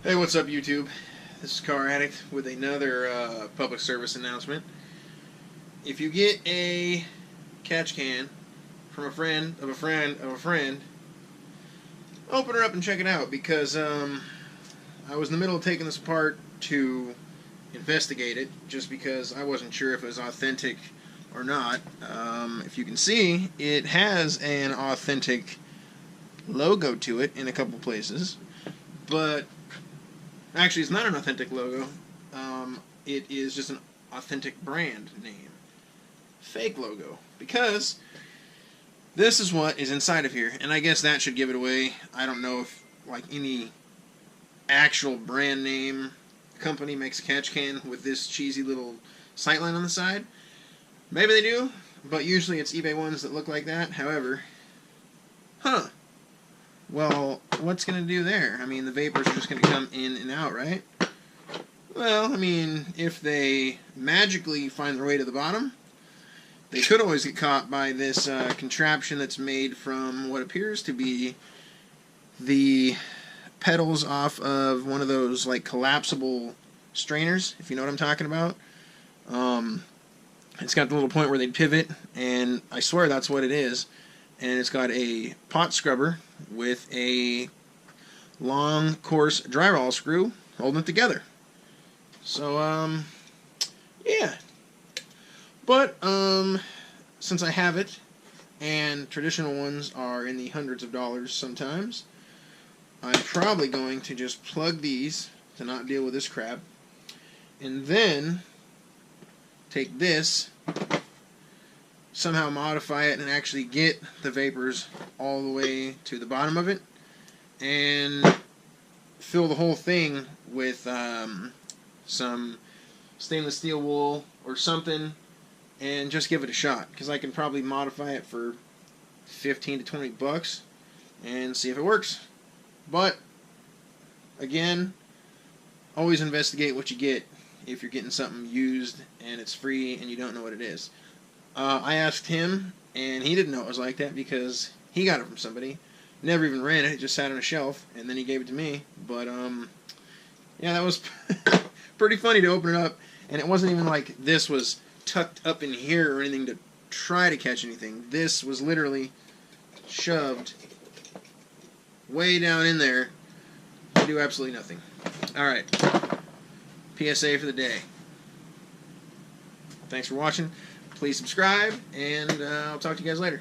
Hey, what's up, YouTube? This is Caraddict with another public service announcement. If you get a catch can from a friend of a friend of a friend, open her up and check it out, because I was in the middle of taking this apart to investigate it, just because I wasn't sure if it was authentic or not. If you can see, it has an authentic logo to it in a couple places, but actually, it's not an authentic logo. It is just an authentic brand name. Fake logo. Because this is what is inside of here. And I guess that should give it away. I don't know if like any actual brand name company makes a catch can with this cheesy little sightline on the side. Maybe they do, but usually it's eBay ones that look like that. However, well, what's going to do there? I mean, the vapors are just going to come in and out, right? Well, I mean, if they magically find their way to the bottom, they could always get caught by this contraption that's made from what appears to be the pedals off of one of those, like, collapsible strainers, if you know what I'm talking about. It's got the little point where they pivot, and I swear that's what it is. And it's got a pot scrubber with a long coarse drywall screw holding it together. So, yeah. But, since I have it, and traditional ones are in the hundreds of dollars sometimes, I'm probably going to just plug these to not deal with this crap, and then take this, somehow modify it and actually get the vapors all the way to the bottom of it, and fill the whole thing with some stainless steel wool or something, and just give it a shot, because I can probably modify it for 15 to 20 bucks and see if it works. But again, always investigate what you get if you're getting something used and it's free and you don't know what it is. I asked him, and he didn't know it was like that, because he got it from somebody. Never even ran it. It just sat on a shelf, and then he gave it to me. But, yeah, that was pretty funny to open it up. And it wasn't even like this was tucked up in here or anything to try to catch anything. This was literally shoved way down in there to do absolutely nothing. Alright. PSA for the day. Thanks for watching. Please subscribe, and I'll talk to you guys later.